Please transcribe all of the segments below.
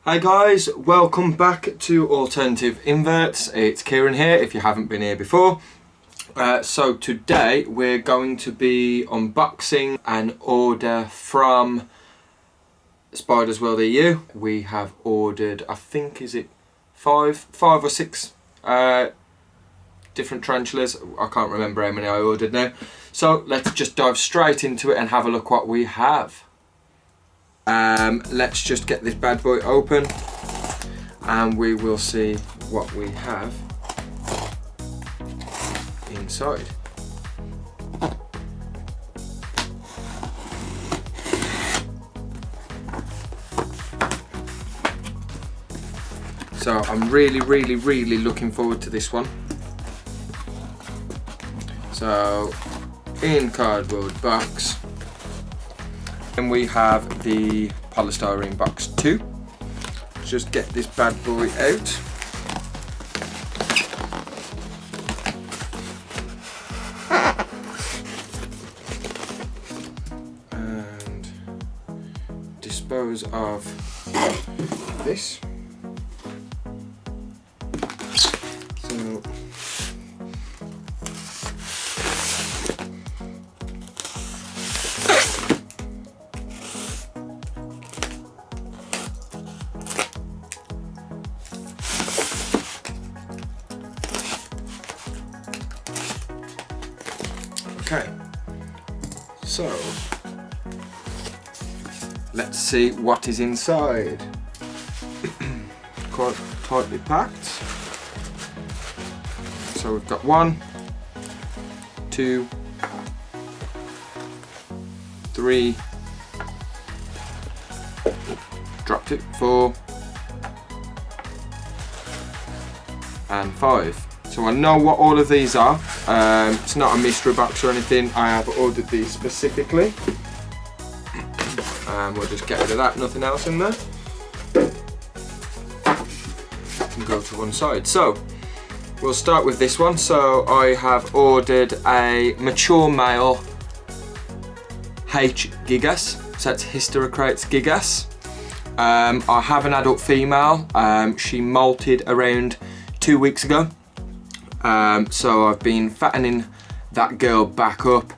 Hi guys, welcome back to Alternative Inverts. It's Kieran here if you haven't been here before. So today we're going to be unboxing an order from Spidersworld.eu. We have ordered, I think, is it five or six different tarantulas. I can't remember how many I ordered now. So let's just dive straight into it and have a look what we have. Let's just get this bad boy open and we will see what we have inside. So I'm really looking forward to this one. So in cardboard box, and we have the polystyrene box too. Just get this bad boy out. And dispose of this. So okay, so let's see what is inside. Quite tightly packed. So we've got 1, 2, 3, dropped it, 4, and 5. So I know what all of these are. It's not a mystery box or anything. I have ordered these specifically. And we'll just get rid of that, nothing else in there. And go to one side. So we'll start with this one. So I have ordered a mature male H. gigas. So that's Hysterocrates gigas. I have an adult female. She molted around 2 weeks ago. So I've been fattening that girl back up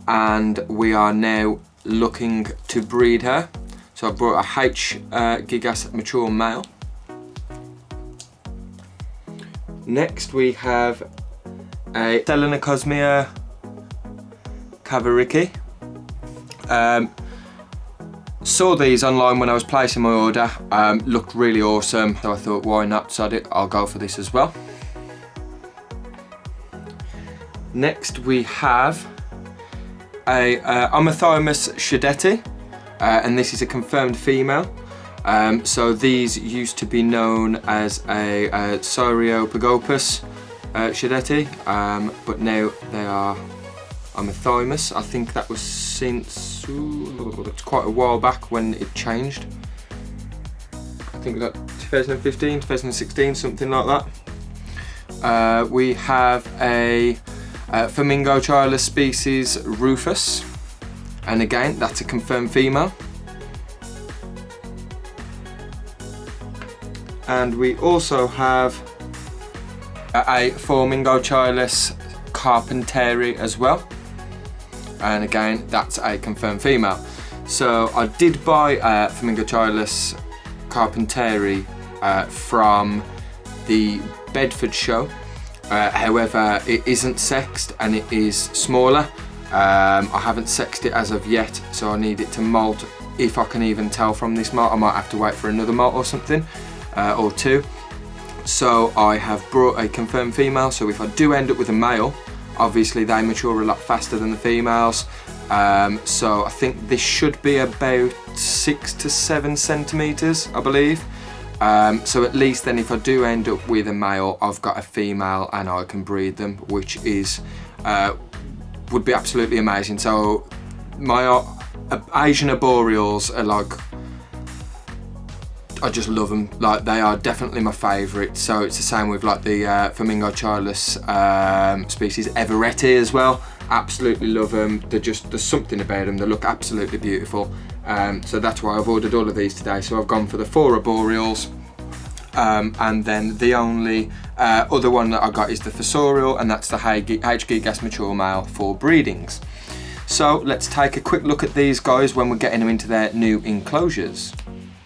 and we are now looking to breed her. So I brought a H. gigas mature male. Next we have a Selenocosmia cavaricki. Saw these online when I was placing my order, looked really awesome, so I thought why not, sod it, I'll go for this as well. Next we have a Omothymus shadeti, and this is a confirmed female. So these used to be known as a Cyriopagopus shadeti, but now they are Omothymus. I think that was since it's quite a while back when it changed. I think like 2015, 2016, something like that. We have a Flamingo chilus species Rufus, and again that's a confirmed female. And we also have a Flamingo chilus Carpenteri as well, and again that's a confirmed female. So I did buy Flamingo chilus Carpenteri from the Bedford show. However, it isn't sexed and it is smaller. I haven't sexed it as of yet, so I need it to molt. If I can even tell from this molt, I might have to wait for another molt or something, or two. So I have brought a confirmed female, so if I do end up with a male, obviously they mature a lot faster than the females. So I think this should be about 6 to 7 centimeters, I believe. So at least then if I do end up with a male, I've got a female and I can breed them, which is would be absolutely amazing. So my Asian Arboreals are like I just love them. Like, they are definitely my favourite. So it's the same with like the Flamingo childless species Everetti as well. Absolutely love them. There's something about them. They look absolutely beautiful. So that's why I've ordered all of these today. So I've gone for the 4 arboreals. And then the only other one that I got is the fossorial, and that's the HG gas mature male for breedings. So let's take a quick look at these guys when we're getting them into their new enclosures.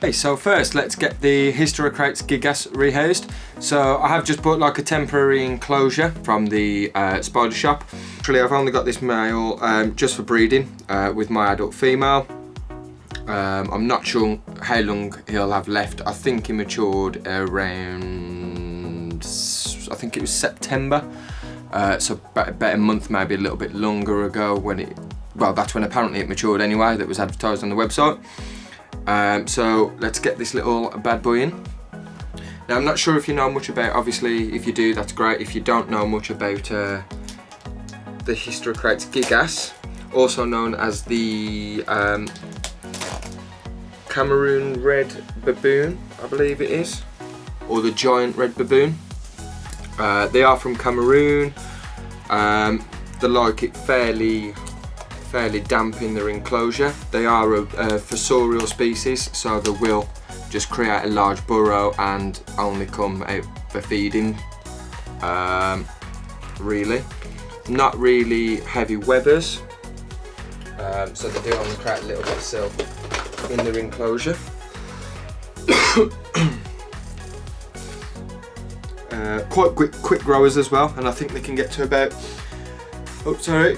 Okay, so first let's get the Hysterocrates gigas rehoused. So I have just bought like a temporary enclosure from the spider shop. Actually, I've only got this male just for breeding with my adult female. I'm not sure how long he'll have left. I think he matured around, I think it was September. So about a month, maybe a little bit longer ago when it, well, that's when apparently it matured anyway, that was advertised on the website. So let's get this little bad boy in. Now, I'm not sure if you know much about, obviously if you do, that's great. If you don't know much about the Hysterocrates gigas, also known as the Cameroon red baboon, I believe it is, or the giant red baboon. They are from Cameroon. They like it fairly damp in their enclosure. They are a fossorial species, so they will just create a large burrow and only come out for feeding. Really, not really heavy webbers, so they do only create a little bit of silk in their enclosure. Quite quick growers as well, and I think they can get to about, oh sorry,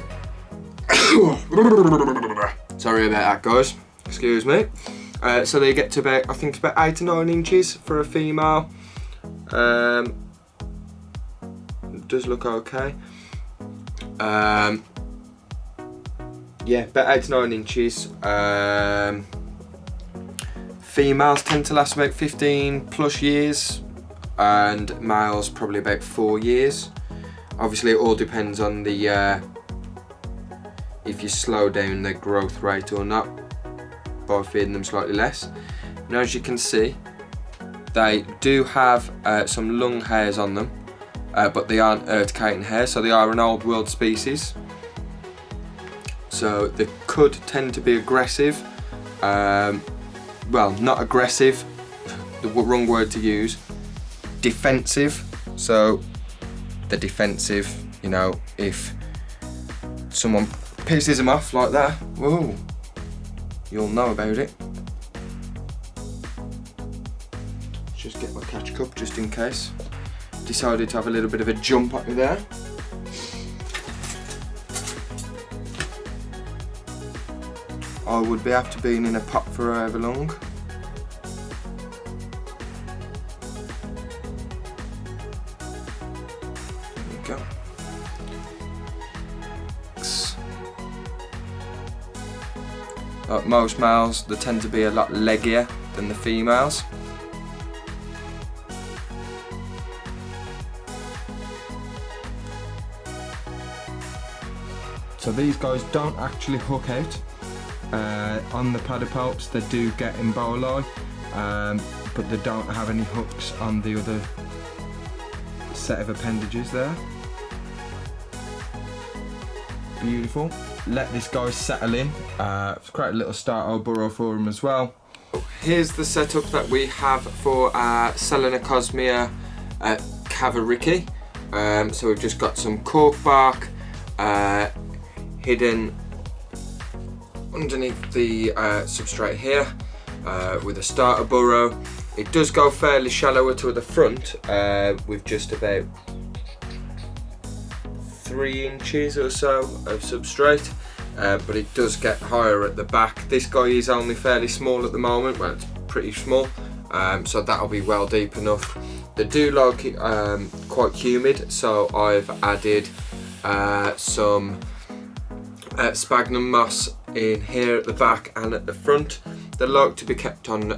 sorry about that guys, excuse me. So they get to about, I think about 8 to 9 inches for a female. It does look okay. Yeah, about 8 to 9 inches. Females tend to last about 15 plus years, and males probably about 4 years. Obviously it all depends on the if you slow down their growth rate or not by feeding them slightly less. Now, as you can see, they do have some lung hairs on them, but they aren't urticating hairs, so they are an old world species. So they could tend to be aggressive. Well, not aggressive, the wrong word to use, defensive. So they're defensive, you know, if someone pisses them off like that, whoa, you'll know about it. Just get my catch cup just in case. Decided to have a little bit of a jump at me there. I would be after being in a pot for however long. There we go. Like most males, they tend to be a lot leggier than the females. So these guys don't actually hook out. On the pedipalps they do get emboli, but they don't have any hooks on the other set of appendages there. Beautiful. Let this guy settle in. Create a little starter burrow for him as well. Here's the setup that we have for our Selenocosmia cavaricki. So we've just got some cork bark hidden underneath the substrate here with a starter burrow. It does go fairly shallower to the front with just about 3 inches or so of substrate, but it does get higher at the back. This guy is only fairly small at the moment, well, it's pretty small, so that'll be well deep enough. They do like it quite humid, so I've added some sphagnum moss in here at the back and at the front. They like to be kept on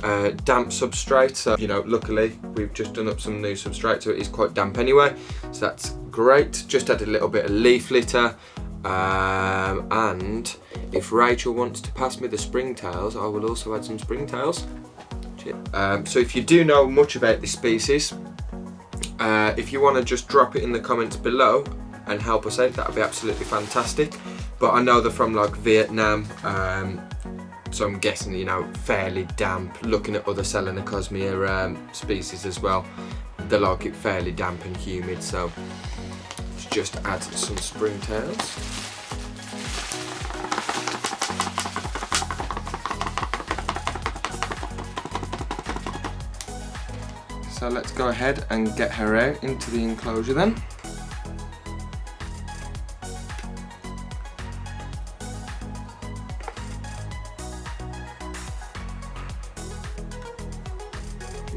damp substrate, so you know, luckily we've just done up some new substrate, so it is quite damp anyway, so that's great. Just add a little bit of leaf litter, and if Rachel wants to pass me the springtails, I will also add some springtails. So if you do know much about this species, if you want to just drop it in the comments below and help us out, that would be absolutely fantastic. But I know they're from like Vietnam, so I'm guessing, you know, fairly damp. Looking at other Selenocosmia species as well, they like it fairly damp and humid, so let's just add some springtails. So let's go ahead and get her out into the enclosure then.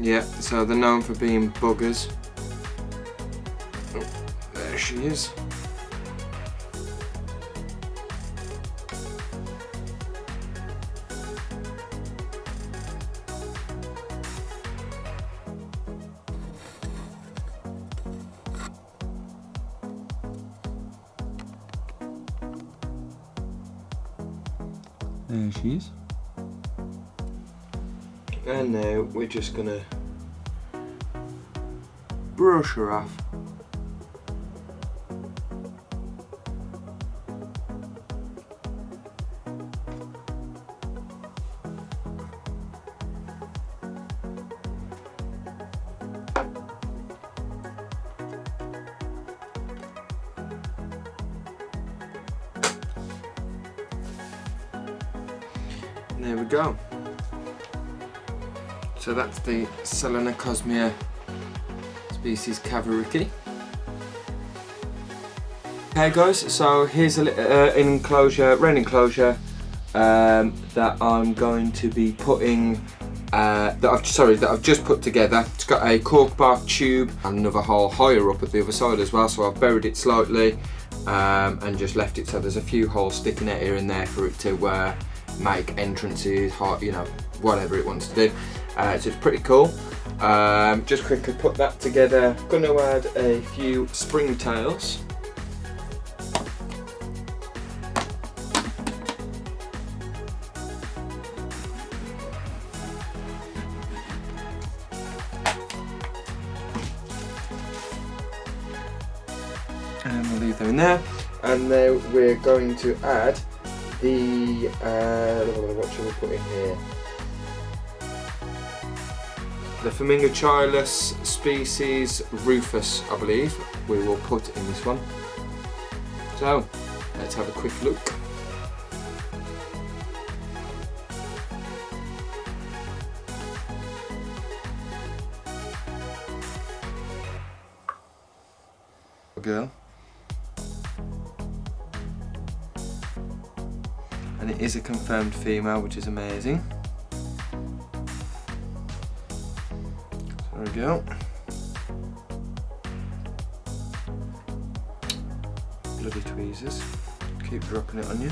Yeah, so they're known for being buggers. Oh, there she is. There she is. And now we're just gonna brush her off. There we go. So that's the Selenocosmia species Cavaricki. Okay guys, so here's an enclosure, rain enclosure that I'm going to be putting, that I've just put together. It's got a cork bark tube and another hole higher up at the other side as well, so I've buried it slightly and just left it so there's a few holes sticking out here and there for it to make entrances, you know, whatever it wants to do. So it's pretty cool. Just quickly put that together. Going to add a few springtails. And we'll leave them in there. And then we're going to add the, what should we put in here? The Flamingochilus species Rufus, I believe, we will put in this one. So, let's have a quick look. Girl. And it is a confirmed female, which is amazing. There we go. Bloody tweezers. Keep dropping it on you.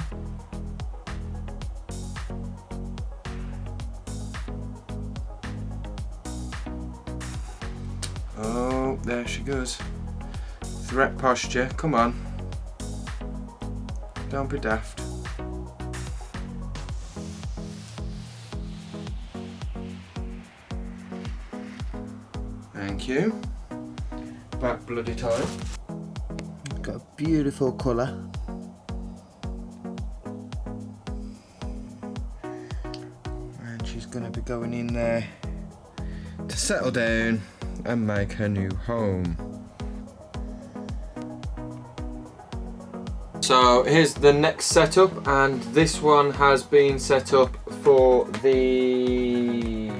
Oh, there she goes. Threat posture, come on. Don't be daft. Thank you. Back bloody time. Got a beautiful colour. And she's going to be going in there to settle down and make her new home. So here's the next setup, and this one has been set up for the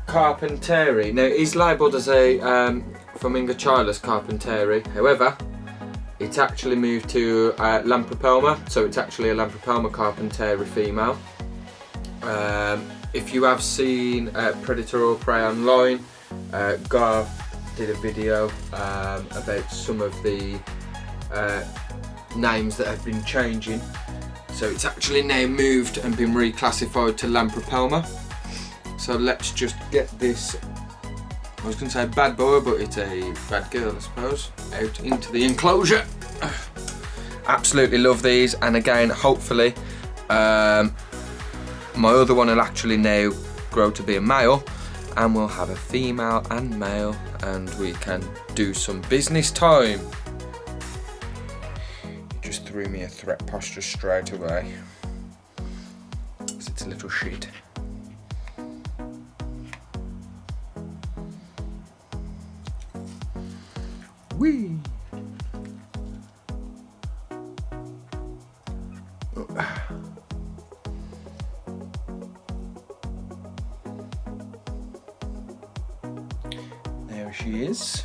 Carpenteri. Now it's labelled as a Flamingochilus Carpenteri, however it's actually moved to Lampropelma, so it's actually a Lampropelma Carpenteri female. If you have seen Predator or Prey online, Gar did a video about some of the names that have been changing, so it's actually now moved and been reclassified to Lampropelma. So let's just get this, I was going to say bad boy, but it's a bad girl I suppose, out into the enclosure. Absolutely love these, and again hopefully my My other one will actually now grow to be a male, and we'll have a female and male, and we can do some business time. Just threw me a threat posture straight away, because it's a little shit. Whee! There she is.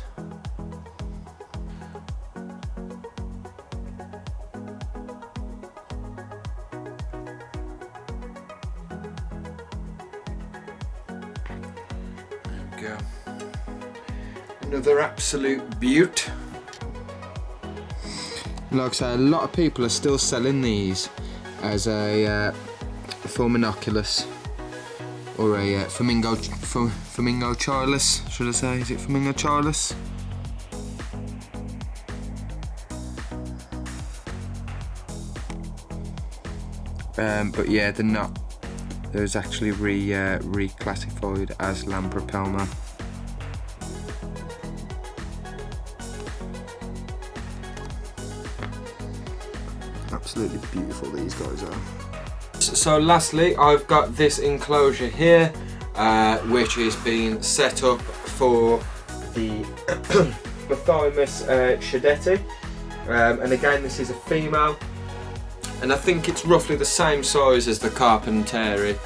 There we go. Another absolute beaut. Like I say, a lot of people are still selling these as a Fulminoculus or a Flamingo Chilus, should I say? Is it Flamingo Chilus? But yeah, they're not. There's actually reclassified as Lamprepelma. Absolutely beautiful these guys are. So lastly, I've got this enclosure here, which is being set up for the Bathymus Shadetti, and again this is a female, and I think it's roughly the same size as the Carpenteri,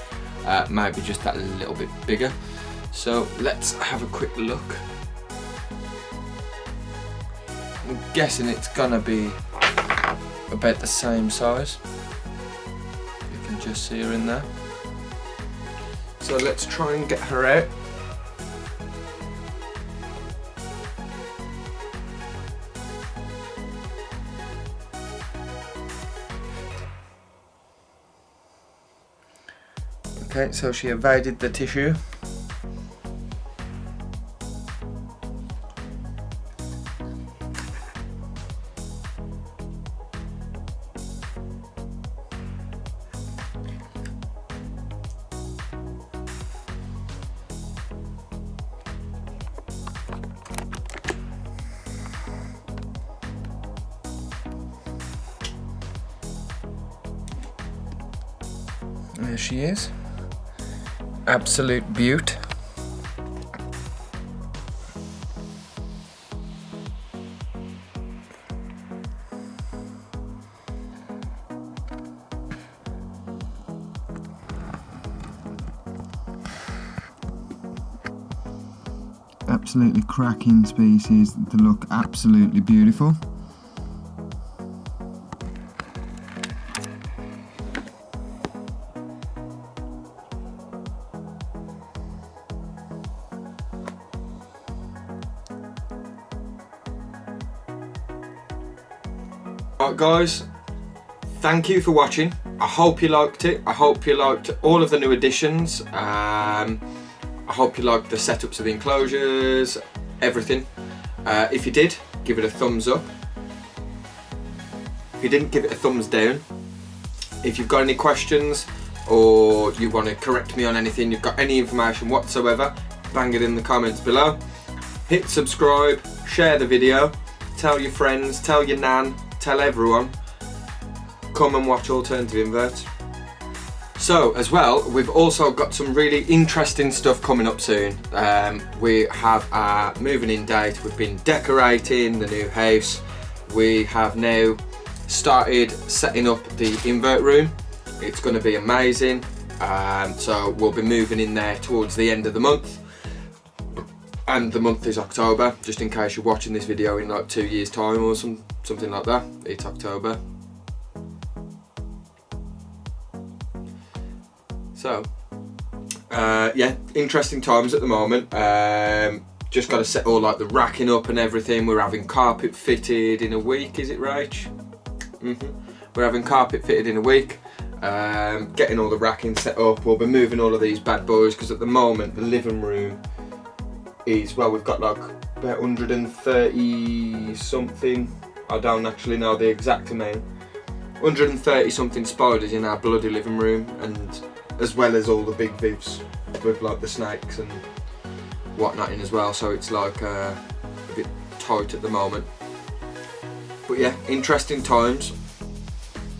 maybe just that little bit bigger. So let's have a quick look. I'm guessing it's gonna be about the same size. You can just see her in there. So let's try and get her out. Okay, so she evaded the tissue. There she is. Absolute beaut. Absolutely cracking species. They look absolutely beautiful. Right guys, thank you for watching. I hope you liked it. I hope you liked all of the new additions. I hope you liked the setups of the enclosures, everything. If you did, give it a thumbs up. If you didn't, give it a thumbs down. If you've got any questions or you want to correct me on anything, you've got any information whatsoever, bang it in the comments below. Hit subscribe, share the video, tell your friends, tell your nan, tell everyone, come and watch Alternative Inverts. So as well, we've also got some really interesting stuff coming up soon. We have our moving in date, we've been decorating the new house, we have now started setting up the invert room. It's going to be amazing. So we'll be moving in there towards the end of the month. And the month is October, just in case you're watching this video in like 2 years time or something like that. It's October. So, yeah, interesting times at the moment. Just got to set all like the racking up and everything. We're having carpet fitted in a week, is it right? We're having carpet fitted in a week. Getting all the racking set up. We'll be moving all of these bad boys because at the moment the living room is, well, we've got like about 130 something, I don't actually know the exact amount, 130 something spiders in our bloody living room, and as well as all the big vivs with like the snakes and whatnot in as well, so it's like a bit tight at the moment. But yeah, interesting times.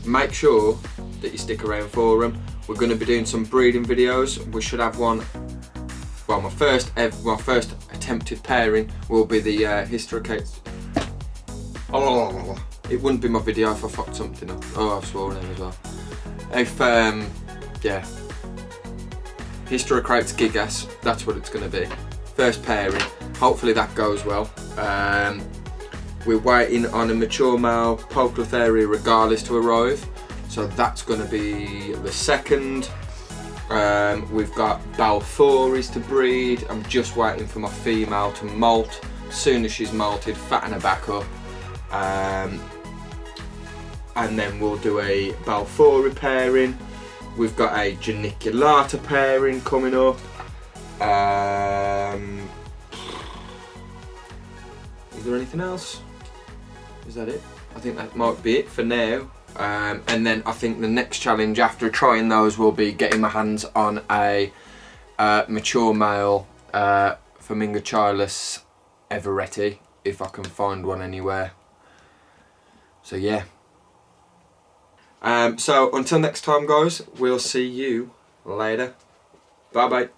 Make sure that you stick around for them. We're going to be doing some breeding videos. We should have one. Well, my first attempted pairing will be the Historycates. Oh, it wouldn't be my video if I fucked something up. Oh, I've sworn in as well. If yeah, Historycates Gigas, that's what it's going to be. First pairing. Hopefully that goes well. We're waiting on a mature male Poeclotheria regalis to arrive, so that's going to be the second. We've got Balfouris to breed. I'm just waiting for my female to molt. As soon as she's molted, fatten her back up, and then we'll do a Balfouri pairing. We've got a Geniculata pairing coming up. Is there anything else? Is that it? I think that might be it for now. And then I think the next challenge after trying those will be getting my hands on a mature male Flamingochilus everetti, if I can find one anywhere. So yeah. So until next time guys, we'll see you later. Bye bye.